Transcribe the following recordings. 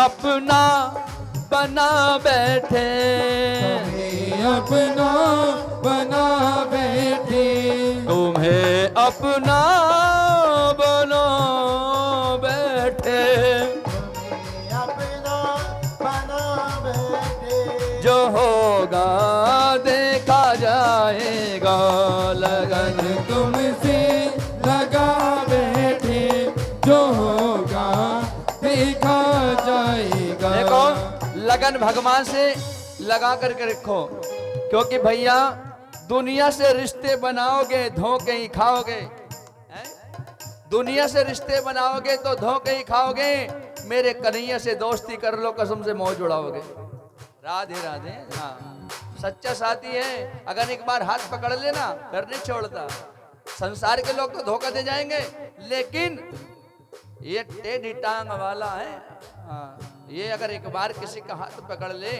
अपना बना बैठे, तुम्हें अपना बना बैठे, तुम्हें अपना बना बैठे, अपना बना बैठे, जो होगा देखा जाएगा, लगन तुमसे लगा बैठे, जो होगा देखा जाएगा। देखो, लगन भगवान से लगा करके रखो, क्योंकि भैया दुनिया से रिश्ते बनाओगे धोखे ही खाओगे। हैं? दुनिया से रिश्ते बनाओगे तो धोखे ही खाओगे। मेरे कन्हैया से दोस्ती कर लो, कसम से मौज उड़ाओगे। राधे राधे। हाँ, सच्चा साथी है, अगर एक बार हाथ पकड़ लेना फिर नहीं छोड़ता। संसार के लोग तो धोखा दे जाएंगे, लेकिन ये टेढ़ी टांग वाला है। हाँ, ये अगर एक बार किसी का हाथ पकड़ ले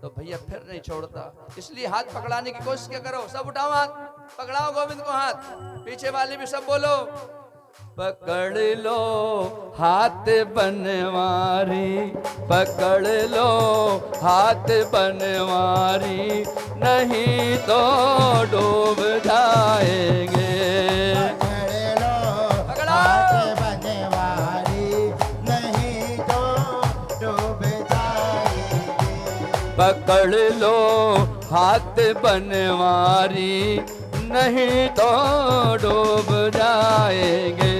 तो भैया फिर नहीं छोड़ता। इसलिए हाथ पकड़ाने की कोशिश क्या करो, सब उठाओ हाथ, पकड़ाओ गोविंद को हाथ, पीछे वाले भी सब बोलो, पकड़ लो हाथ बनवारी, पकड़ लो हाथ बनवारी, नहीं तो डूब जाएंगे। पकड़ लो पकड़ो। हाथ बनवारी, नहीं तो डूब जाएंगे। पकड़ लो हाथ बनवारी, नहीं तो डूब जाएंगे।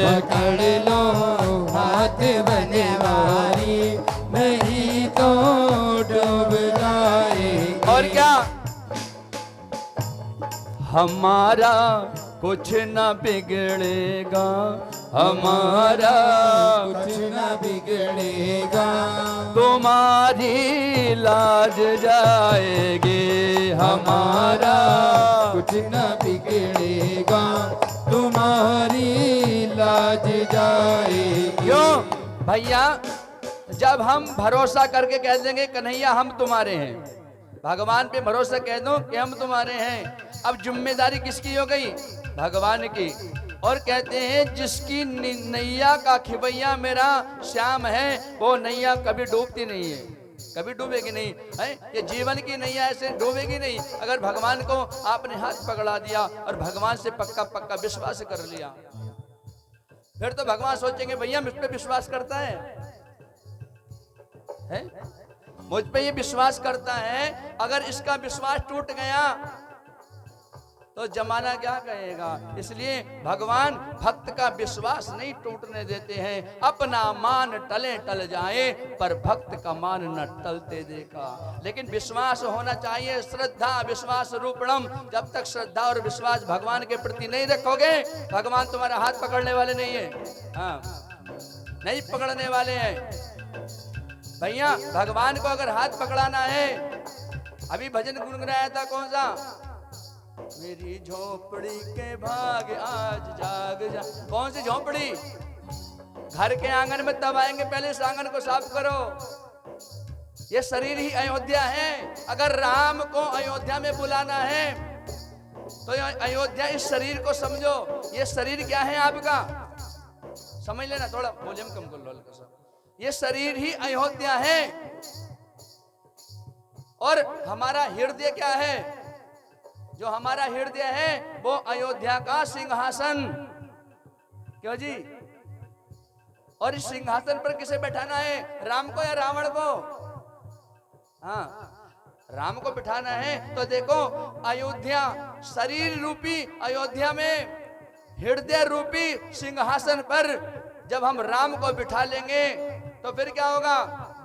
पकड़ लो हाथ बनवारी, नहीं तो डूब जाएंगे। और क्या, हमारा कुछ न बिगड़ेगा, हमारा कुछ न बिगड़ेगा, तुम्हारी लाज जाएगी, हमारा कुछ न बिगड़ेगा, तुम्हारी लाज जाएगी। क्यों भैया, जब हम भरोसा करके कह देंगे कन्हैया हम तुम्हारे हैं, भगवान पे भरोसा कह दो कि हम तुम्हारे हैं, अब जिम्मेदारी किसकी हो गई, भगवान की। और कहते हैं जिसकी नैया का खिवैया मेरा श्याम है, वो नैया कभी डूबती नहीं है, कभी डूबेगी नहीं है। ये जीवन की नैया ऐसे डूबेगी नहीं। अगर भगवान को आपने हाथ पकड़ा दिया और भगवान से पक्का पक्का विश्वास कर लिया, फिर तो भगवान सोचेंगे भैया मुझ पे विश्वास करता है? मुझ पे ये विश्वास करता है, अगर इसका विश्वास टूट गया तो जमाना क्या कहेगा। इसलिए भगवान भक्त का विश्वास नहीं टूटने देते हैं। अपना मान टले टल जाए, पर भक्त का मान न टलते देखा। लेकिन विश्वास होना चाहिए, श्रद्धा विश्वास रूपणम। जब तक श्रद्धा और विश्वास भगवान के प्रति नहीं रखोगे, भगवान तुम्हारा हाथ पकड़ने वाले नहीं है। हाँ, नहीं पकड़ने वाले हैं भैया। भगवान को अगर हाथ पकड़ाना है, अभी भजन गुनगुनाया था कौन सा, मेरी झोपड़ी के भाग आज जाग जा। कौन सी झोपड़ी, घर के आंगन में तब आएंगे, पहले इस आंगन को साफ करो। ये शरीर ही अयोध्या है। अगर राम को अयोध्या में बुलाना है तो अयोध्या इस शरीर को समझो। ये शरीर क्या है आपका, समझ लेना, थोड़ा वॉल्यूम कम कर लो हल्का सा। ये शरीर ही अयोध्या है, और हमारा हृदय क्या है, जो हमारा हृदय है वो अयोध्या का सिंहासन। क्यों जी, और इस सिंहासन पर किसे बैठाना है, राम को या रावण को? हाँ, राम को बिठाना है। तो देखो अयोध्या, शरीर रूपी अयोध्या में हृदय रूपी सिंहासन पर जब हम राम को बिठा लेंगे तो फिर क्या होगा,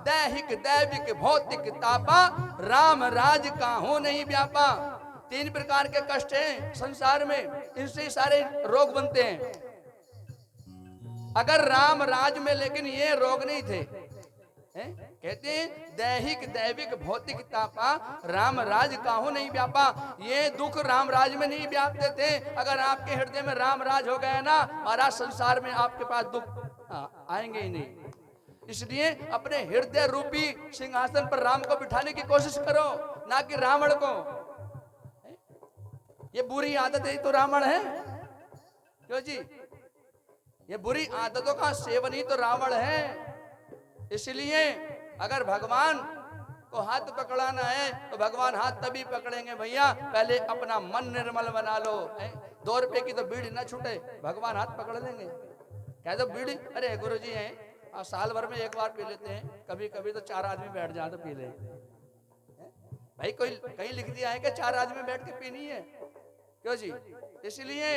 दैहिक दैविक भौतिक तापा, राम राज काहू नहीं व्यापा। 3 प्रकार के कष्ट हैं संसार में, इनसे सारे रोग बनते हैं। अगर राम राज में लेकिन ये रोग नहीं थे, कहते हैं दैहिक दैविक भौतिक तापा, राम राज काहू नहीं व्यापा। ये दुख राम राज में नहीं व्यापते थे। अगर आपके हृदय में राम राज हो गया ना, महाराज संसार में आपके पास दुख आएंगे ही नहीं। इसलिए अपने हृदय रूपी सिंहासन पर राम को बिठाने की कोशिश करो, ना कि रावण को। ये बुरी आदत है तो रावण है, क्यों जी, ये बुरी आदतों का सेवन ही तो रावण है। इसलिए अगर भगवान को हाथ पकड़ाना है तो भगवान हाथ तभी पकड़ेंगे भैया, पहले अपना मन निर्मल बना लो। 2 रुपए की तो बीड़ी ना छूटे, भगवान हाथ पकड़ लेंगे। कह दो बीड़ी, अरे गुरुजी हैं साल भर में एक बार पी लेते हैं, कभी कभी तो 4 आदमी बैठ जाए तो पी ले। भाई कोई कहीं लिख दिया है कि 4 आदमी बैठ के पीनी है? क्यों जी? इसलिए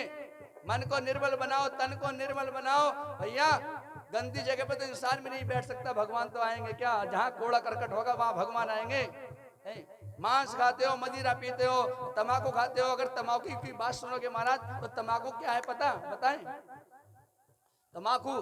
मन को निर्मल बनाओ, तन को निर्मल बनाओ भैया। गंदी जगह पे तो इंसान भी नहीं बैठ सकता, भगवान तो आएंगे क्या? जहां कूड़ा करकट होगा वहां भगवान आएंगे। मांस खाते हो, मदिरा पीते हो, तंबाकू खाते हो, अगर तंबाकू की बात सुनोगे महाराज तो तंबाकू क्या है पता बताएं? तंबाकू